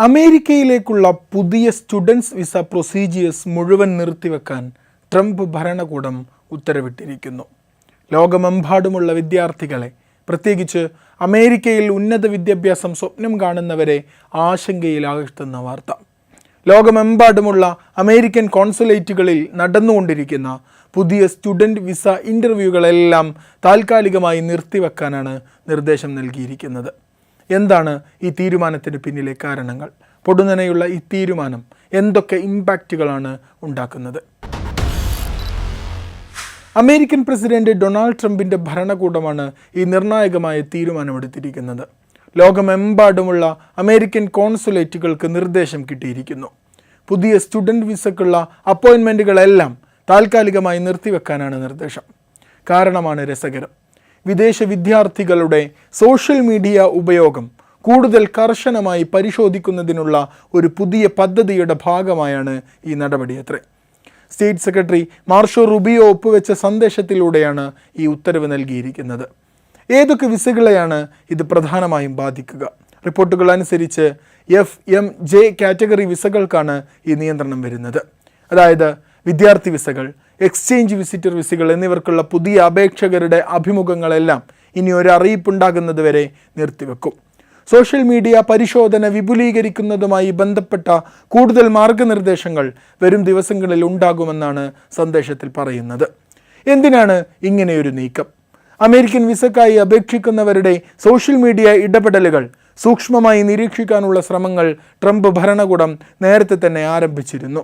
അമേരിക്കയിലേക്കുള്ള പുതിയ students visa procedures മുഴുവൻ നിർത്തിവെക്കാൻ Trump ഭരണകൂടം ഉത്തരവിട്ടിരിക്കുന്നു. ലോകമെമ്പാടുമുള്ള വിദ്യാർത്ഥികളെ, പ്രത്യേകിച്ച് അമേരിക്കയിൽ ഉന്നത വിദ്യാഭ്യാസം സ്വപ്നം കാണുന്നവരെ ആശങ്കയിലാഴ്ത്തുന്ന വാർത്ത. ലോകമെമ്പാടുമുള്ള അമേരിക്കൻ കോൺസുലേറ്റുകളിൽ നടന്നുകൊണ്ടിരിക്കുന്ന പുതിയ സ്റ്റുഡൻറ്റ് വിസ ഇൻ്റർവ്യൂകളെല്ലാം താൽക്കാലികമായി നിർത്തിവെക്കാനാണ് നിർദ്ദേശം നൽകിയിരിക്കുന്നത്. എന്താണ് ഈ തീരുമാനത്തിന് പിന്നിലെ കാരണങ്ങൾ? പൊടുന്നനെയുള്ള ഈ തീരുമാനം എന്തൊക്കെ ഇമ്പാക്റ്റുകളാണ് ഉണ്ടാക്കുന്നത്? അമേരിക്കൻ പ്രസിഡന്റ് ഡൊണാൾഡ് ട്രംപിൻ്റെ ഭരണകൂടമാണ് ഈ നിർണായകമായ തീരുമാനമെടുത്തിരിക്കുന്നത്. ലോകമെമ്പാടുമുള്ള അമേരിക്കൻ കോൺസുലേറ്റുകൾക്ക് നിർദ്ദേശം കിട്ടിയിരിക്കുന്നു. പുതിയ സ്റ്റുഡൻറ്റ് വിസക്കുള്ള അപ്പോയിൻമെൻറ്റുകളെല്ലാം താൽക്കാലികമായി നിർത്തിവെക്കാനാണ് നിർദ്ദേശം. കാരണമാണ് രസകരം. വിദേശ വിദ്യാർത്ഥികളുടെ സോഷ്യൽ മീഡിയ ഉപയോഗം കൂടുതൽ കർശനമായി പരിശോധിക്കുന്നതിനുള്ള ഒരു പുതിയ പദ്ധതിയുടെ ഭാഗമായാണ് ഈ നടപടിയത്രേ. സ്റ്റേറ്റ് സെക്രട്ടറി മാർഷോ റുബിയോ ഒപ്പുവെച്ച സന്ദേശത്തിലൂടെയാണ് ഈ ഉത്തരവ് നൽകിയിരിക്കുന്നത്. ഏതൊക്കെ വിസകളെയാണ് ഇത് പ്രധാനമായും ബാധിക്കുക? റിപ്പോർട്ടുകൾ അനുസരിച്ച് FMJ കാറ്റഗറി വിസകൾക്കാണ് ഈ നിയന്ത്രണം വരുന്നത്. അതായത് വിദ്യാർത്ഥി വിസകൾ, എക്സ്ചേഞ്ച് വിസിറ്റർ വിസകൾ എന്നിവർക്കുള്ള പുതിയ അപേക്ഷകരുടെ അഭിമുഖങ്ങളെല്ലാം ഇനി ഒരു അറിയിപ്പുണ്ടാകുന്നത് വരെ നിർത്തിവെക്കും. സോഷ്യൽ മീഡിയ പരിശോധന വിപുലീകരിക്കുന്നതുമായി ബന്ധപ്പെട്ട കൂടുതൽ മാർഗനിർദ്ദേശങ്ങൾ വരും ദിവസങ്ങളിൽ ഉണ്ടാകുമെന്നാണ് സന്ദേശത്തിൽ പറയുന്നത്. എന്തിനാണ് ഇങ്ങനെയൊരു നീക്കം? അമേരിക്കൻ വിസക്കായി അപേക്ഷിക്കുന്നവരുടെ സോഷ്യൽ മീഡിയ ഇടപെടലുകൾ സൂക്ഷ്മമായി നിരീക്ഷിക്കാനുള്ള ശ്രമങ്ങൾ ട്രംപ് ഭരണകൂടം നേരത്തെ തന്നെ ആരംഭിച്ചിരുന്നു.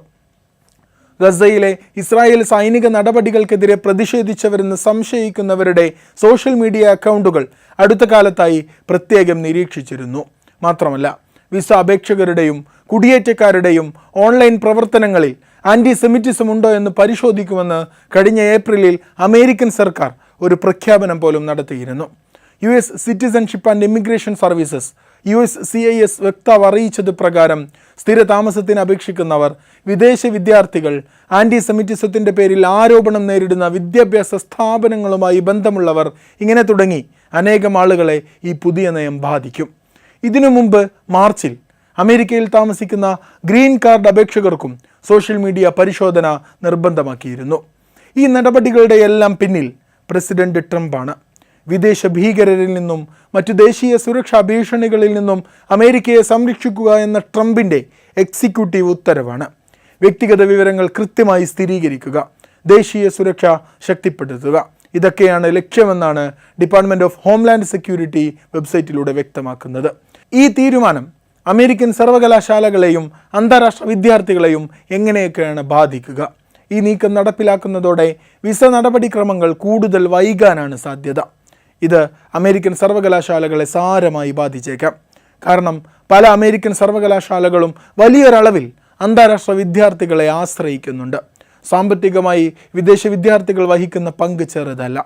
ഗസയിലെ ഇസ്രായേൽ സൈനിക നടപടികൾക്കെതിരെ പ്രതിഷേധിച്ചവരെന്ന് സംശയിക്കുന്നവരുടെ സോഷ്യൽ മീഡിയ അക്കൗണ്ടുകൾ അടുത്ത കാലത്തായി പ്രത്യേകം നിരീക്ഷിച്ചിരുന്നു. മാത്രമല്ല, വിസ അപേക്ഷകരുടെയും കുടിയേറ്റക്കാരുടെയും ഓൺലൈൻ പ്രവർത്തനങ്ങളിൽ ആൻറ്റിസെമിറ്റിസം ഉണ്ടോ എന്ന് പരിശോധിക്കുമെന്ന് കഴിഞ്ഞ ഏപ്രിലിൽ അമേരിക്കൻ സർക്കാർ ഒരു പ്രഖ്യാപനം പോലും നടത്തിയിരുന്നു. US citizenship and immigration services USCIS വക്താവ് അറിയിച്ചത് പ്രകാരം സ്ഥിര താമസത്തിന് അപേക്ഷിക്കുന്നവർ, വിദേശ വിദ്യാർത്ഥികൾ, ആൻറ്റിസെമിറ്റിസത്തിൻ്റെ പേരിൽ ആരോപണം നേരിടുന്ന വിദ്യാഭ്യാസ സ്ഥാപനങ്ങളുമായി ബന്ധമുള്ളവർ, ഇങ്ങനെ തുടങ്ങി അനേകം ആളുകളെ ഈ പുതിയ നയം ബാധിക്കും. ഇതിനു മുമ്പ് മാർച്ചിൽ അമേരിക്കയിൽ താമസിക്കുന്ന ഗ്രീൻ കാർഡ് അപേക്ഷകർക്കും സോഷ്യൽ മീഡിയ പരിശോധന നിർബന്ധമാക്കിയിരുന്നു. ഈ നടപടികളുടെ എല്ലാം പിന്നിൽ പ്രസിഡന്റ് ട്രംപാണ്. വിദേശ ഭീകരരിൽ നിന്നും മറ്റു ദേശീയ സുരക്ഷാ ഭീഷണികളിൽ നിന്നും അമേരിക്കയെ സംരക്ഷിക്കുക എന്ന ട്രംപിൻ്റെ എക്സിക്യൂട്ടീവ് ഉത്തരവാണ്. വ്യക്തിഗത വിവരങ്ങൾ കൃത്യമായി സ്ഥിരീകരിക്കുക, ദേശീയ സുരക്ഷ ശക്തിപ്പെടുത്തുക, ഇതൊക്കെയാണ് ലക്ഷ്യമെന്നാണ് ഡിപ്പാർട്ട്മെൻറ്റ് ഓഫ് ഹോംലാൻഡ് സെക്യൂരിറ്റി വെബ്സൈറ്റിലൂടെ വ്യക്തമാക്കുന്നത്. ഈ തീരുമാനം അമേരിക്കൻ സർവകലാശാലകളെയും അന്താരാഷ്ട്ര വിദ്യാർത്ഥികളെയും എങ്ങനെയൊക്കെയാണ് ബാധിക്കുക? ഈ നീക്കം നടപ്പിലാക്കുന്നതോടെ വിസ നടപടിക്രമങ്ങൾ കൂടുതൽ വൈകാനാണ് സാധ്യത. ഇത് അമേരിക്കൻ സർവകലാശാലകളെ സാരമായി ബാധിച്ചേക്കാം. കാരണം പല അമേരിക്കൻ സർവകലാശാലകളും വലിയൊരളവിൽ അന്താരാഷ്ട്ര വിദ്യാർത്ഥികളെ ആശ്രയിക്കുന്നുണ്ട്. സാമ്പത്തികമായി വിദേശ വിദ്യാർത്ഥികൾ വഹിക്കുന്ന പങ്ക് ചെറുതല്ല.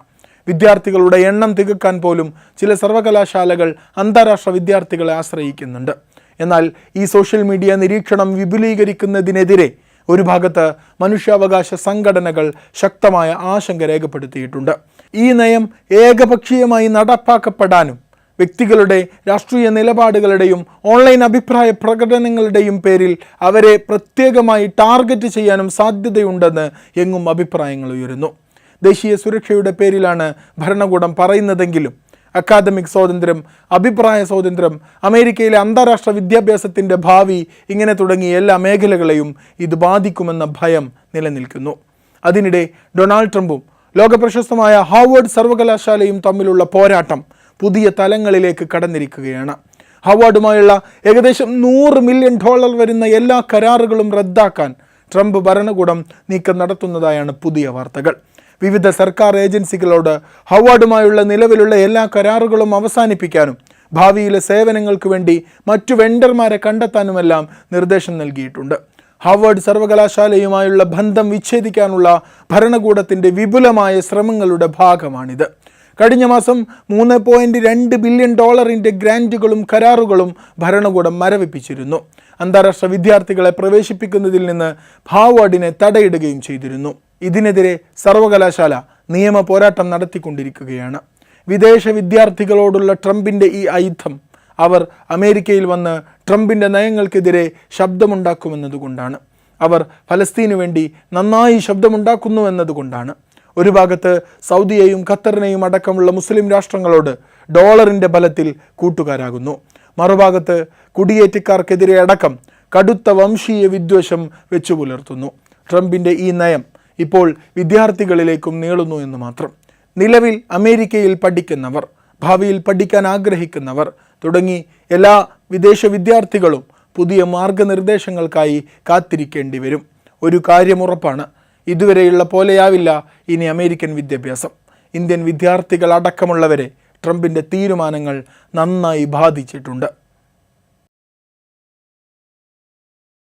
വിദ്യാർത്ഥികളുടെ എണ്ണം തികക്കാൻ പോലും ചില സർവകലാശാലകൾ അന്താരാഷ്ട്ര വിദ്യാർത്ഥികളെ ആശ്രയിക്കുന്നുണ്ട്. എന്നാൽ ഈ സോഷ്യൽ മീഡിയ നിരീക്ഷണം വിപുലീകരിക്കുന്നതിനെതിരെ ഒരു ഭാഗത്ത് മനുഷ്യാവകാശ സംഘടനകൾ ശക്തമായ ആശങ്ക രേഖപ്പെടുത്തിയിട്ടുണ്ട്. ഈ നയം ഏകപക്ഷീയമായി നടപ്പാക്കപ്പെടാനും വ്യക്തികളുടെ രാഷ്ട്രീയ നിലപാടുകളുടെയും ഓൺലൈൻ അഭിപ്രായ പ്രകടനങ്ങളുടെയും പേരിൽ അവരെ പ്രത്യേകമായി ടാർഗറ്റ് ചെയ്യാനും സാധ്യതയുണ്ടെന്ന് എങ്ങും അഭിപ്രായങ്ങൾ ഉയരുന്നു. ദേശീയ സുരക്ഷയുടെ പേരിലാണ് ഭരണകൂടം പറയുന്നതെങ്കിലും അക്കാദമിക് സ്വാതന്ത്ര്യം, അഭിപ്രായ സ്വാതന്ത്ര്യം, അമേരിക്കയിലെ അന്താരാഷ്ട്ര വിദ്യാഭ്യാസത്തിൻ്റെ ഭാവി, ഇങ്ങനെ തുടങ്ങിയ എല്ലാ മേഖലകളെയും ഇത് ബാധിക്കുമെന്ന ഭയം നിലനിൽക്കുന്നു. അതിനിടെ ഡൊണാൾഡ് ട്രംപും ലോകപ്രശസ്തമായ ഹാർവാർഡ് സർവകലാശാലയും തമ്മിലുള്ള പോരാട്ടം പുതിയ തലങ്ങളിലേക്ക് കടന്നിരിക്കുകയാണ്. ഹാർവാർഡുമായുള്ള ഏകദേശം $100 മില്യൺ വരുന്ന എല്ലാ കരാറുകളും റദ്ദാക്കാൻ ട്രംപ് ഭരണകൂടം നീക്കം നടത്തുന്നതായാണ് പുതിയ വാർത്തകൾ. വിവിധ സർക്കാർ ഏജൻസികളോട് ഹാർവാർഡുമായുള്ള നിലവിലുള്ള എല്ലാ കരാറുകളും അവസാനിപ്പിക്കാനും ഭാവിയിലെ സേവനങ്ങൾക്ക് വേണ്ടി മറ്റു വെണ്ടർമാരെ കണ്ടെത്താനുമെല്ലാം നിർദ്ദേശം നൽകിയിട്ടുണ്ട്. ഹാർവാർഡ് സർവകലാശാലയുമായുള്ള ബന്ധം വിച്ഛേദിക്കാനുള്ള ഭരണകൂടത്തിൻ്റെ വിപുലമായ ശ്രമങ്ങളുടെ ഭാഗമാണിത്. കഴിഞ്ഞ മാസം $3.2 ബില്യൺ ഗ്രാൻറ്റുകളും കരാറുകളും ഭരണകൂടം മരവിപ്പിച്ചിരുന്നു. അന്താരാഷ്ട്ര വിദ്യാർത്ഥികളെ പ്രവേശിപ്പിക്കുന്നതിൽ നിന്ന് ഹാർവാർഡിനെ തടയിടുകയും ചെയ്തിരുന്നു. ഇതിനെതിരെ സർവകലാശാല നിയമ പോരാട്ടം നടത്തിക്കൊണ്ടിരിക്കുകയാണ്. വിദേശ വിദ്യാർത്ഥികളോടുള്ള ട്രംപിൻ്റെ ഈ ആയുധം അവർ അമേരിക്കയിൽ വന്ന് ട്രംപിൻ്റെ നയങ്ങൾക്കെതിരെ ശബ്ദമുണ്ടാക്കുമെന്നതുകൊണ്ടാണ്. അവർ ഫലസ്തീനു വേണ്ടി നന്നായി ശബ്ദമുണ്ടാക്കുന്നു എന്നതുകൊണ്ടാണ്. ഒരു ഭാഗത്ത് സൗദിയെയും ഖത്തറിനെയും അടക്കമുള്ള മുസ്ലിം രാഷ്ട്രങ്ങളോട് ഡോളറിൻ്റെ ബലത്തിൽ കൂട്ടുകാരാകുന്നു. മറുഭാഗത്ത് കുടിയേറ്റക്കാർക്കെതിരെ അടക്കം കടുത്ത വംശീയ വിദ്വേഷം വെച്ചു പുലർത്തുന്നു. ട്രംപിൻ്റെ ഈ നയം ഇപ്പോൾ വിദ്യാർത്ഥികളിലേക്കും നീളുന്നു എന്ന് മാത്രം. നിലവിൽ അമേരിക്കയിൽ പഠിക്കുന്നവർ, ഭാവിയിൽ പഠിക്കാൻ ആഗ്രഹിക്കുന്നവർ തുടങ്ങി എല്ലാ വിദേശ വിദ്യാർത്ഥികളും പുതിയ മാർഗനിർദ്ദേശങ്ങൾക്കായി കാത്തിരിക്കേണ്ടി വരും. ഒരു കാര്യം ഉറപ്പാണ്, ഇതുവരെയുള്ള പോലെയാവില്ല ഇനി അമേരിക്കൻ വിദ്യാഭ്യാസം. ഇന്ത്യൻ വിദ്യാർത്ഥികൾ അടക്കമുള്ളവരെ ട്രംപിൻ്റെ തീരുമാനങ്ങൾ നന്നായി ബാധിച്ചിട്ടുണ്ട്.